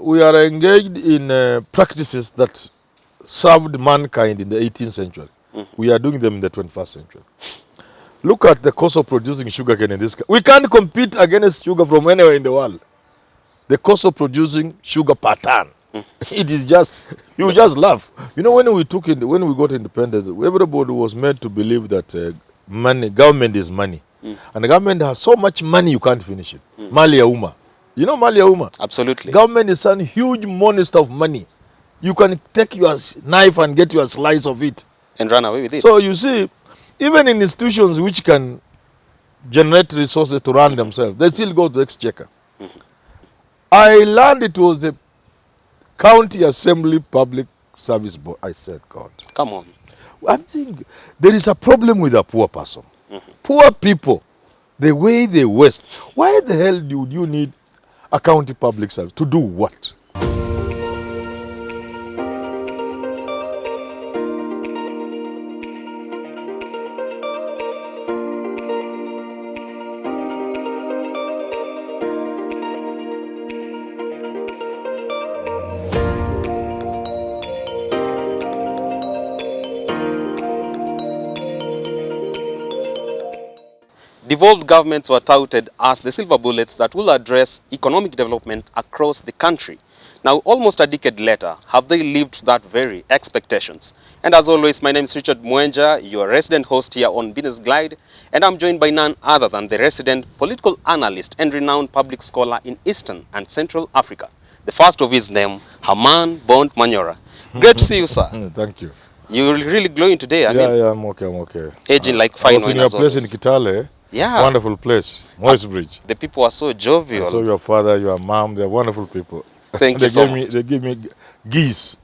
we are engaged in practices that served mankind in the 18th century. We are doing them in the 21st century. Look at the cost of producing sugarcane in this country. We can't compete against sugar from anywhere in the world. The cost of producing sugar per ton. It is just, you just laugh. You know, when we got independence, everybody was made to believe that government is money. And the government has so much money you can't finish it. Mali ya umma. You know Mali ya umma? Absolutely. Government is a huge monster of money. You can take your knife and get your slice of it. And run away with it. So you see, even in institutions which can generate resources to run themselves, they still go to exchequer. I learned it was the County Assembly Public Service Board. I said, God. Come on. I think there is a problem with a poor person. Poor people, the way they waste. Why the hell do you need a county public service? To do what? Devolved governments were touted as the silver bullets that will address economic development across the country. Now, almost a decade later, have they lived that very expectations? And as always, my name is Richard Mwenja, your resident host here on Business Glide, and I'm joined by none other than the resident political analyst and renowned public scholar in Eastern and Central Africa. The first of his name, Herman Manyora. Great to see you, sir. Thank you. You're really glowing today. I mean, I'm okay. Aging like fine I was in wine your as place always. in Kitale. Yeah. Wonderful place. Moist Bridge. The people are so jovial. I saw your father, your mom. They're wonderful people. Thank you so much. They give me geese.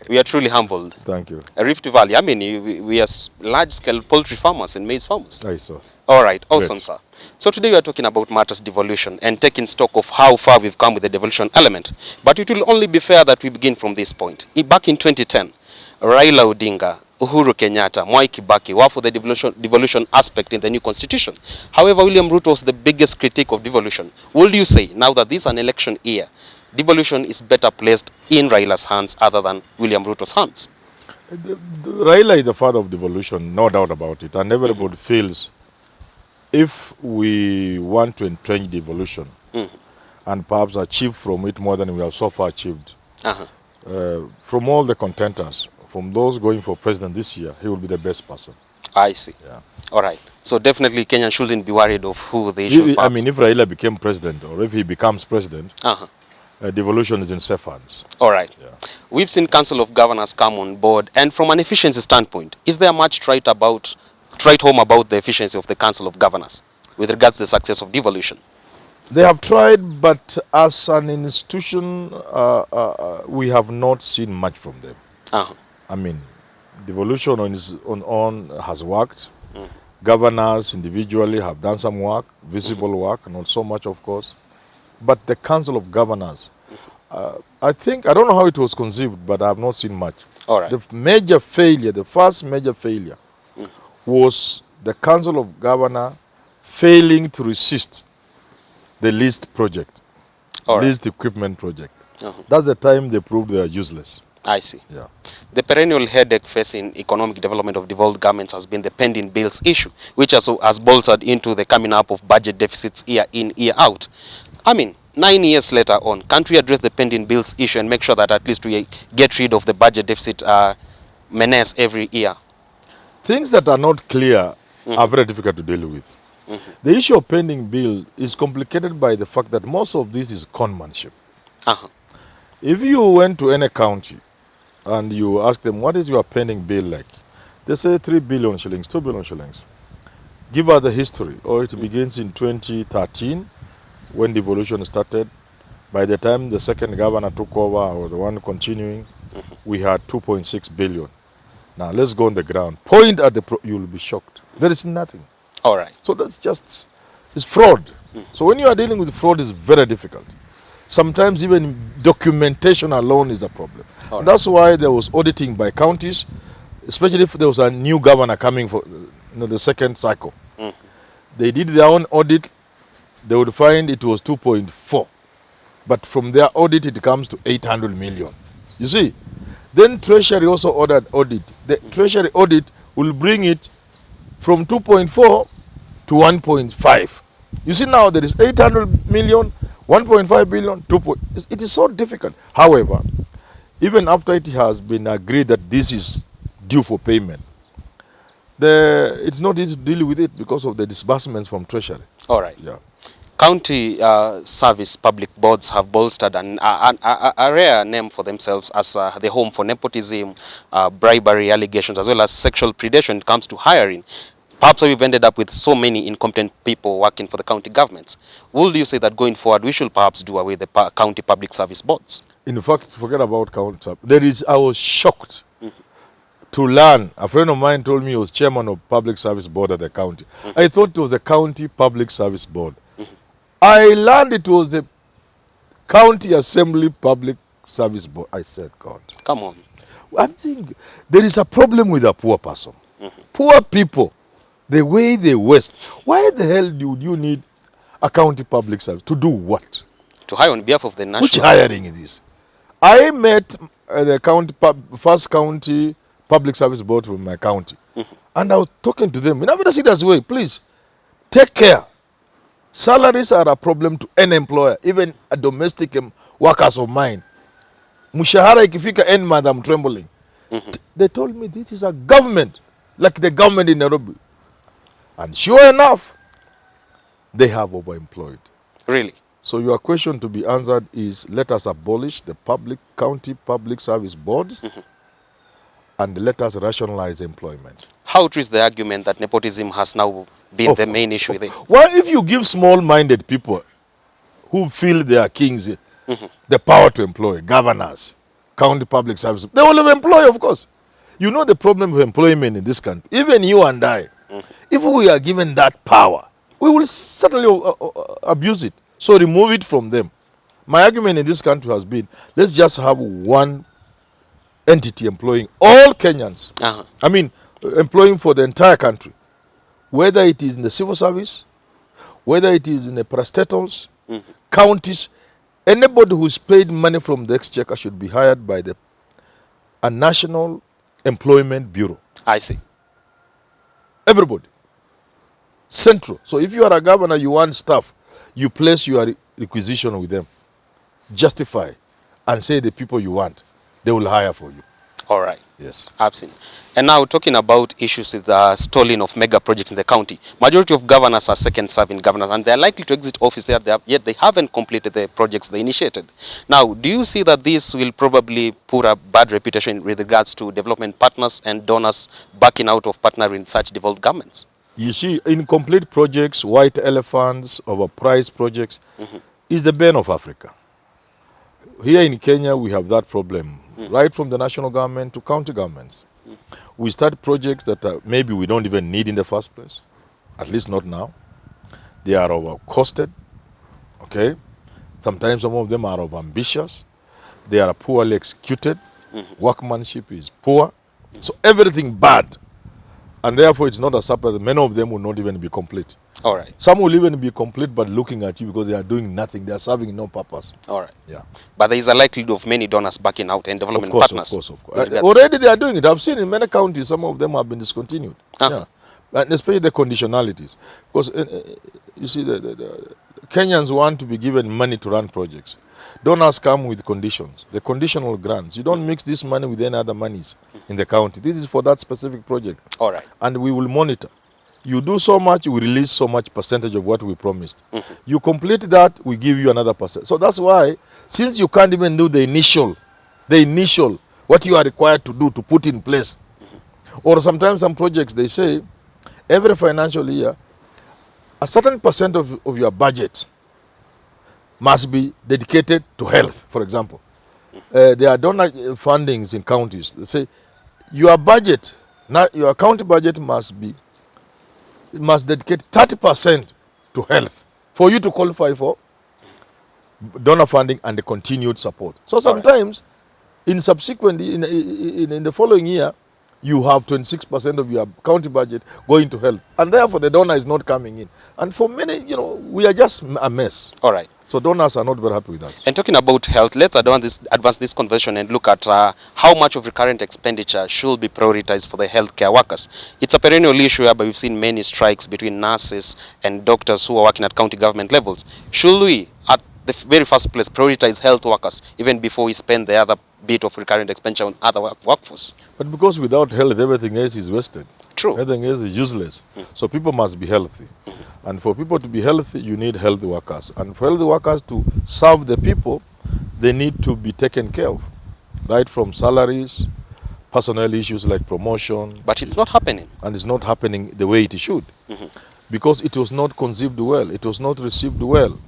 We are truly humbled. Thank you. Rift Valley, I mean, we are large-scale poultry farmers and maize farmers. I saw. All right, awesome, Great. sir. So today we are talking about matters devolution and taking stock of how far we've come with the devolution element. But it will only be fair that we begin from this point. Back in 2010, Raila Odinga, Uhuru Kenyatta, Mwai Kibaki were for the devolution aspect in the new constitution. However, William Ruto was the biggest critic of devolution. Would you say, now that this is an election year, devolution is better placed in Raila's hands other than William Ruto's hands? Raila is the father of devolution, no doubt about it. And everybody feels if we want to entrench devolution and perhaps achieve from it more than we have so far achieved, from all the contenders, from those going for president this year, he will be the best person. I see. Yeah. All right. So definitely Kenya shouldn't be worried of who they should I mean, if Raila became president or if he becomes president, devolution is in safe hands. All right. Yeah. We've seen Council of Governors come on board, and from an efficiency standpoint, is there much to write home about the efficiency of the Council of Governors with regards to the success of devolution? They have tried, but as an institution, we have not seen much from them. I mean, devolution on its own has worked. Governors individually have done some work, visible work, not so much, of course. But the Council of Governors, I don't know how it was conceived, but I have not seen much. All right. The first major failure was the Council of Governors failing to resist the least project, least equipment project. That's the time they proved they are useless. I see. Yeah. The perennial headache facing economic development of devolved governments has been the pending bills issue, which has bolstered into the coming up of budget deficits year in, year out. I mean, 9 years later on, can't we address the pending bills issue and make sure that at least we get rid of the budget deficit menace every year? Things that are not clear are very difficult to deal with. The issue of pending bill is complicated by the fact that most of this is conmanship. If you went to any county and you ask them, what is your pending bill like? They say 3 billion shillings, 2 billion shillings. Give us the history. Or it begins in 2013 when devolution started. By the time the second governor took over, or the one continuing, we had 2.6 billion. Now let's go on the ground. Point at you'll be shocked. There is nothing. All right. So that's just, it's fraud. So when you are dealing with fraud, it's very difficult. Sometimes even documentation alone is a problem. Right. That's why there was auditing by counties, especially if there was a new governor coming for the second cycle. They did their own audit. They would find it was 2.4. But from their audit, it comes to 800 million. You see? Then Treasury also ordered audit. The Treasury audit will bring it from 2.4 to 1.5. You see now there is 800 million, 1.5 billion, 2. It is so difficult. However, even after it has been agreed that this is due for payment, it's not easy to deal with it because of the disbursements from Treasury. All right. Yeah. County service public boards have bolstered a rare name for themselves as the home for nepotism, bribery allegations, as well as sexual predation when it comes to hiring. Perhaps we've ended up with so many incompetent people working for the county governments. Would you say that going forward we should perhaps do away with the county public service boards? In fact, forget about county. I was shocked to learn. A friend of mine told me he was chairman of public service board at the county. I thought it was the county public service board. I learned it was the county assembly public service board. I said, God. Come on. I think there is a problem with a poor person. Poor people, the way they waste. Why the hell do you need a county public service? To do what? To hire on behalf of the national. Which hiring is this? I met the first county public service board from my county. And I was talking to them in a very serious way. Please, take care. Salaries are a problem to any employer, even a domestic workers of mine. Mushahara ikifika end month, I'm trembling. They told me this is a government, like the government in Nairobi. And sure enough, they have overemployed. Really? So your question to be answered is, let us abolish the county public service boards and let us rationalize employment. How true is the argument that nepotism has now been the main issue with it? Well, if you give small-minded people who feel they are kings the power to employ, governors, county public service, they will employ, of course. You know the problem of employment in this country. Even you and I, if we are given that power, we will certainly abuse it. So remove it from them. My argument in this country has been, let's just have one entity employing all Kenyans. I mean, employing for the entire country. Whether it is in the civil service, whether it is in the parastatals, counties, anybody who's paid money from the exchequer should be hired by a National Employment Bureau. I see. Everybody. Central. So if you are a governor, you want staff, you place your requisition with them. Justify and say the people you want. They will hire for you. All right. Yes. Absolutely. And now talking about issues with the stalling of mega projects in the county. Majority of governors are second-serving governors and they are likely to exit office there, yet they haven't completed the projects they initiated. Now, do you see that this will probably put a bad reputation with regards to development partners and donors backing out of partnering in such devolved governments? You see, incomplete projects, white elephants, overpriced projects is the bane of Africa. Here in Kenya, we have that problem, right from the national government to county governments. We start projects that maybe we don't even need in the first place, at least not now. They are overcosted, okay? Sometimes some of them are overambitious. They are poorly executed. Workmanship is poor. So everything bad. And therefore, it's not a surprise that many of them will not even be complete. All right. Some will even be complete but looking at you because they are doing nothing. They are serving no purpose. All right. Yeah. But there is a likelihood of many donors backing out and development partners. Of course. Already they are doing it. I've seen in many counties, some of them have been discontinued. Yeah. And especially the conditionalities. Because, you see, the Kenyans want to be given money to run projects. Donors come with conditions. The conditional grants. You don't mix this money with any other monies in the county. This is for that specific project. All right. And we will monitor. You do so much, we release so much percentage of what we promised. You complete that, we give you another percent. So that's why, since you can't even do the initial, what you are required to do to put in place. Or sometimes some projects, they say, every financial year, a certain percent of your budget must be dedicated to health, for example. There are donor fundings in counties. They say, your budget, your county budget must dedicate 30% to health for you to qualify for donor funding and the continued support. So sometimes, in the following year, you have 26% of your county budget going to health, and therefore the donor is not coming in. And for many, we are just a mess. All right. So donors are not very happy with us. And talking about health, let's advance this conversation and look at how much of recurrent expenditure should be prioritized for the healthcare workers. It's a perennial issue whereby we've seen many strikes between nurses and doctors who are working at county government levels. Should we, at the very first place, prioritize health workers even before we spend the other bit of recurrent expenditure on other workforce? But because without health, everything else is wasted. True. Everything else is useless. So people must be healthy. And for people to be healthy, you need healthy workers. And for healthy workers to serve the people, they need to be taken care of. Right from salaries, personnel issues like promotion. But it's not happening. And it's not happening the way it should. Because it was not conceived well. It was not received well.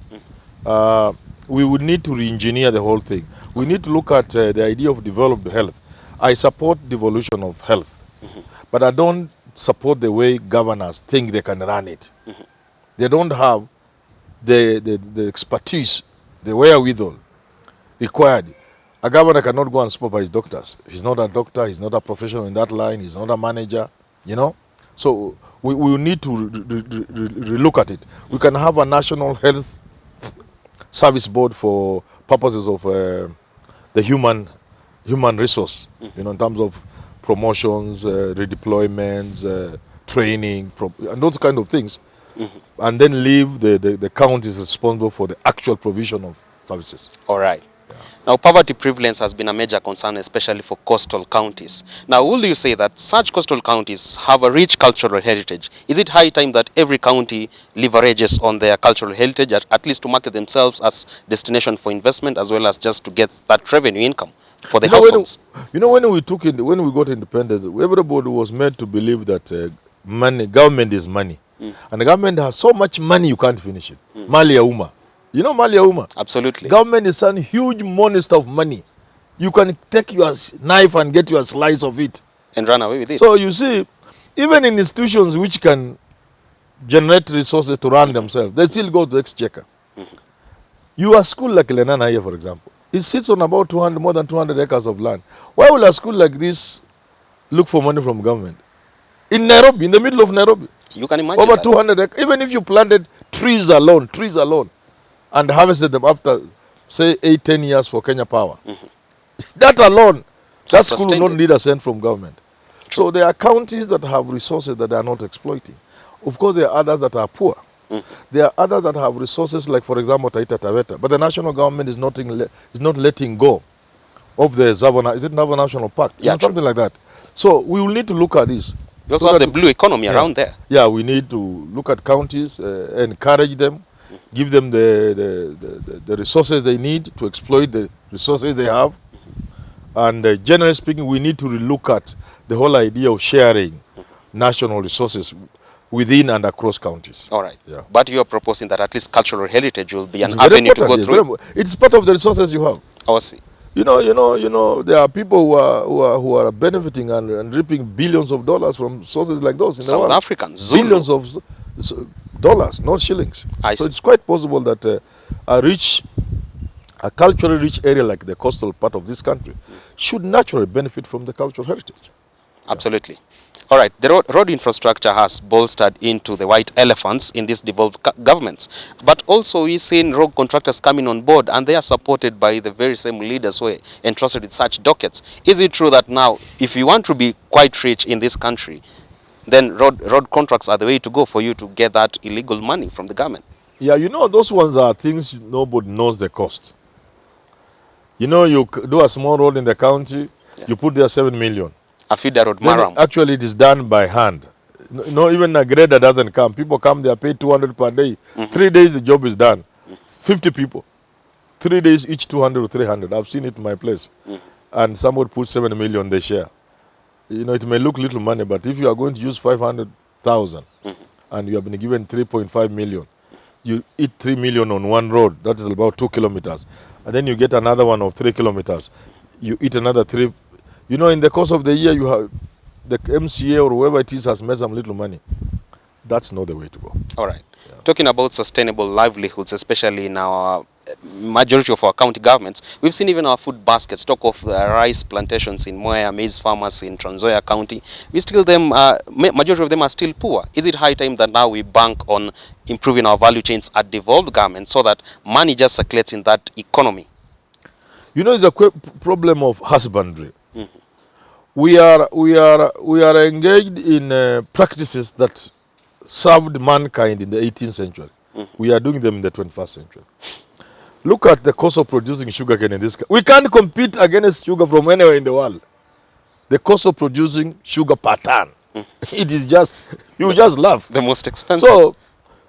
We would need to re-engineer the whole thing. We need to look at the idea of developed health. I support devolution of health. But I don't support the way governors think they can run it. They don't have the expertise, the wherewithal required. A governor cannot go and supervise doctors. He's not a doctor, he's not a professional in that line, he's not a manager, So we need to relook at it. We can have a national health service board for purposes of the human resource, in terms of promotions, redeployments, training, and those kind of things. And then leave the counties responsible for the actual provision of services. All right. Yeah. Now, poverty prevalence has been a major concern, especially for coastal counties. Now, will you say that such coastal counties have a rich cultural heritage? Is it high time that every county leverages on their cultural heritage, at least to market themselves as destination for investment, as well as just to get that revenue income for the households? When we got independence, everybody was made to believe that government is money. And the government has so much money you can't finish it. Mali ya umma. You know Mali ya umma? Absolutely. Government is a huge monster of money. You can take your knife and get your slice of it. And run away with it. So you see, even in institutions which can generate resources to run themselves, they still go to exchequer. You a school like Lenana here, for example. It sits on about more than 200 acres of land. Why will a school like this look for money from government? In Nairobi, in the middle of Nairobi. You can imagine over 200 acres. Even if you planted trees alone, and harvested them after, say, 8-10 years for Kenya Power. That alone, that school will not need a cent from government. True. So there are counties that have resources that they are not exploiting. Of course, there are others that are poor. There are others that have resources like, for example, Taita Taveta. But the national government is not letting go of the Zavona, is it Nava National Park? Yeah, something like that. So we will need to look at this. You also have the blue economy around there. Yeah, we need to look at counties, encourage them, give them the resources they need to exploit the resources they have. And generally speaking, we need to relook at the whole idea of sharing national resources within and across counties. All right. Yeah. But you are proposing that at least cultural heritage will be an avenue to go through. It's part of the resources you have. I see. There are people who are benefiting and reaping billions of dollars from sources like those in the world. South Africans. Billions of dollars, not shillings. So it's quite possible that a culturally rich area like the coastal part of this country should naturally benefit from the cultural heritage. Absolutely. All right, the road infrastructure has bolstered into the white elephants in these devolved governments. But also we've seen road contractors coming on board, and they are supported by the very same leaders who are entrusted with such dockets. Is it true that now, if you want to be quite rich in this country, then road contracts are the way to go for you to get that illegal money from the government? Yeah, those ones are things nobody knows the cost. You do a small road in the county, you put there 7 million. A feeder road, Maram. Actually, it is done by hand. Even a grader doesn't come. People come, they are paid 200 per day. 3 days, the job is done. 50 people. 3 days, each 200 or 300. I've seen it in my place. And somebody puts 7 million, they share. It may look little money, but if you are going to use 500,000 and you have been given 3.5 million, you eat 3 million on one road. That is about 2 kilometers. And then you get another one of 3 kilometers. You eat another 3. In the course of the year, you have the MCA or whoever it is has made some little money. That's not the way to go. All right. Yeah. Talking about sustainable livelihoods, especially in our majority of our county governments. We've seen even our food baskets, talk of rice plantations in Mwenja, maize farmers in Trans Nzoia County. We still them, majority of them are still poor. Is it high time that now we bank on improving our value chains at devolved governments so that money just circulates in that economy? You know, the problem of husbandry. Mm-hmm. We are engaged in practices that served mankind in the 18th century. Mm-hmm. We are doing them in the 21st century. Look at the cost of producing sugarcane in this country. We can't compete against sugar from anywhere in the world. The cost of producing sugar per ton, it is just, you just laugh. The most expensive. So,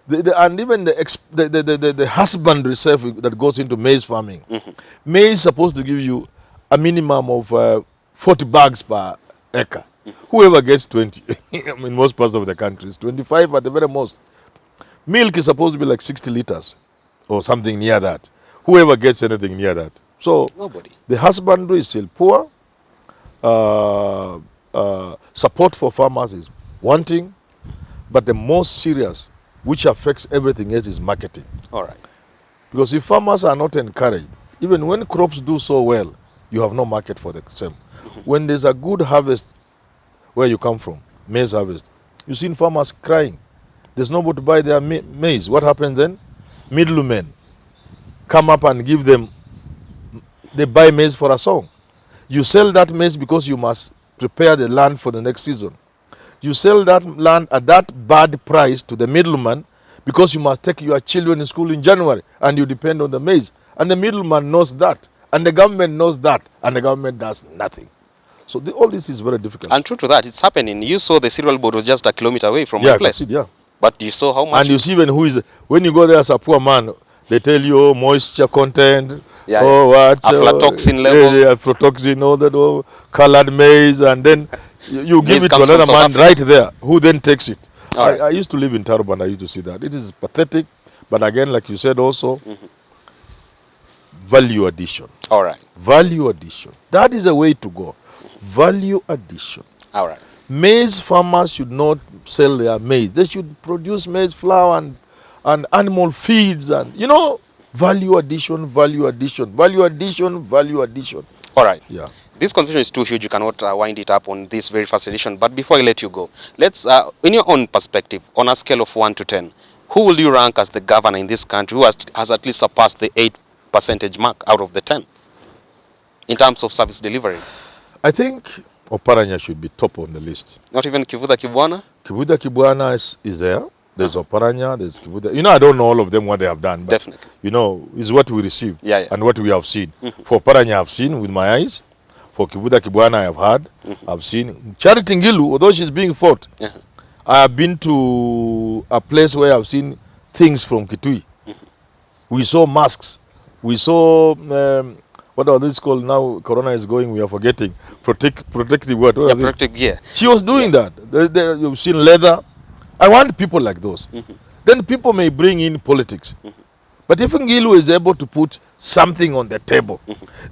and even the husbandry itself that goes into maize farming. Mm-hmm. Maize is supposed to give you a minimum of 40 bags per acre. Mm-hmm. Whoever gets 20, in most parts of the country, is 25 at the very most. Milk is supposed to be like 60 liters or something near that. Whoever gets anything near that. So nobody. The husbandry is still poor. Support for farmers is wanting. But the most serious, which affects everything else, is marketing. All right. Because if farmers are not encouraged, even when crops do so well, you have no market for the same. Mm-hmm. When there's a good harvest where you come from, maize harvest, you've seen farmers crying. There's nobody to buy their maize. What happens then? Middlemen come up and give them, they buy maize for a song. You sell that maize because you must prepare the land for the next season. You sell that land at that bad price to the middleman because you must take your children in school in January and you depend on the maize. And the middleman knows that. And the government knows that. And the government does nothing. So all this is very difficult. And true to that, it's happening. You saw the cereal board was just a kilometer away from my place. Yeah. But you saw how much. And you see when you go there as a poor man, they tell you, oh, moisture content, what? Aflatoxin level. Aflatoxin, all that, colored maize, and then you give it to another man right there, who then takes it. Right. I used to live in Tarban, I used to see that. It is pathetic, but again, like you said also, value addition. All right. Value addition. That is a way to go. Value addition. All right. Maize farmers should not sell their maize. They should produce maize flour and animal feeds and, value addition, value addition, value addition, value addition. All right. Yeah. This conversation is too huge. You cannot wind it up on this very first edition. But before I let you go, let's, in your own perspective, on a scale of 1 to 10, who will you rank as the governor in this country who has at least surpassed the 8% mark out of the 10 in terms of service delivery? I think Oparanya should be top on the list. Not even Kivutha Kibwana? Kivutha Kibwana is there. There's Oparanya, there's Kivutha. I don't know all of them, what they have done. But, definitely. Is what we receive and what we have seen. Mm-hmm. For Oparanya, I've seen with my eyes. For Kivutha Kibwana, I have heard. Mm-hmm. I've seen. Charity Ngilu, although she's being fought, I have been to a place where I've seen things from Kitui. Mm-hmm. We saw masks. We saw... what are these called now? Corona is going, we are forgetting. Protective what? Protective gear. She was doing that. You've seen leather. I want people like those. Mm-hmm. Then people may bring in politics. Mm-hmm. But if Ngilu is able to put something on the table,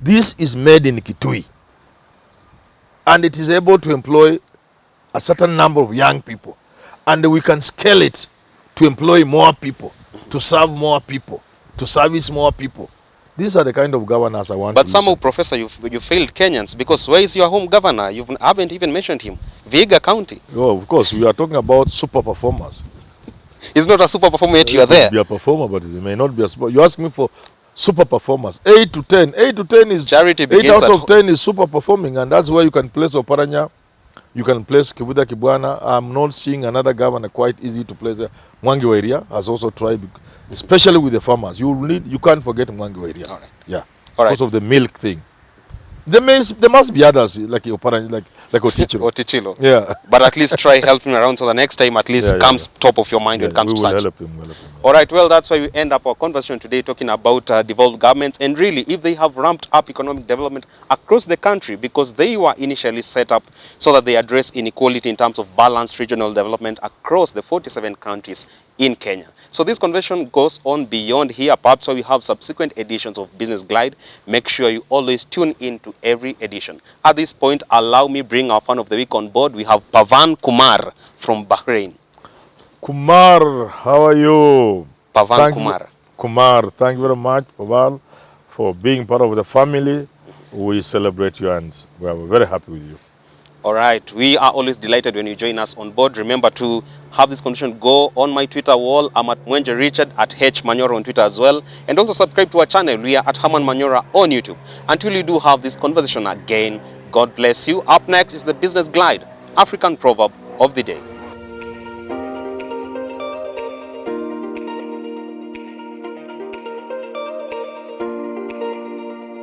this is made in Kitui. And it is able to employ a certain number of young people. And we can scale it to employ more people, to serve more people, to service more people. These are the kind of governors I want. But somehow, Professor, you failed Kenyans because where is your home governor? You haven't even mentioned him. Vihiga County. Oh, of course. We are talking about super performers. He's not a super performer yet. You are there. He may be a performer, but he may not be a super. You ask me for super performers. 8 to 10. 8 to 10 is charity. 8 out of 10 is super performing, and that's where you can place Oparanya. You can place Kivutha Kibwana. I'm not seeing another governor quite easy to place there. Mwangi wa Iria has also tried, especially with the farmers. You can't forget Mwangi wa Iria. All right. Yeah. All right. Because of the milk thing. There must be others like Oparanya, like Otichilo. Otichilo. Yeah. But at least try helping around so the next time at least comes top of your mind when it comes to such. We'll help him. All right, well, that's why we end up our conversation today talking about devolved governments and really if they have ramped up economic development across the country because they were initially set up so that they address inequality in terms of balanced regional development across the 47 counties in Kenya. So this conversation goes on beyond here. Perhaps we have subsequent editions of Business Glide. Make sure you always tune in to every edition. At this point, allow me bring our fan of the week on board. We have Pavan Kumar from Bahrain. Kumar, how are you? Pavan Kumar. Kumar, thank you very much, Pawal, for being part of the family. We celebrate you and we are very happy with you. All right. We are always delighted when you join us on board. Remember to have this conversation go on my Twitter wall. I'm at Mwenja Richard, at H Manyora on Twitter as well. And also subscribe to our channel. We are at Herman Manyora on YouTube. Until you do have this conversation again, God bless you. Up next is the Business Glide, African proverb of the day.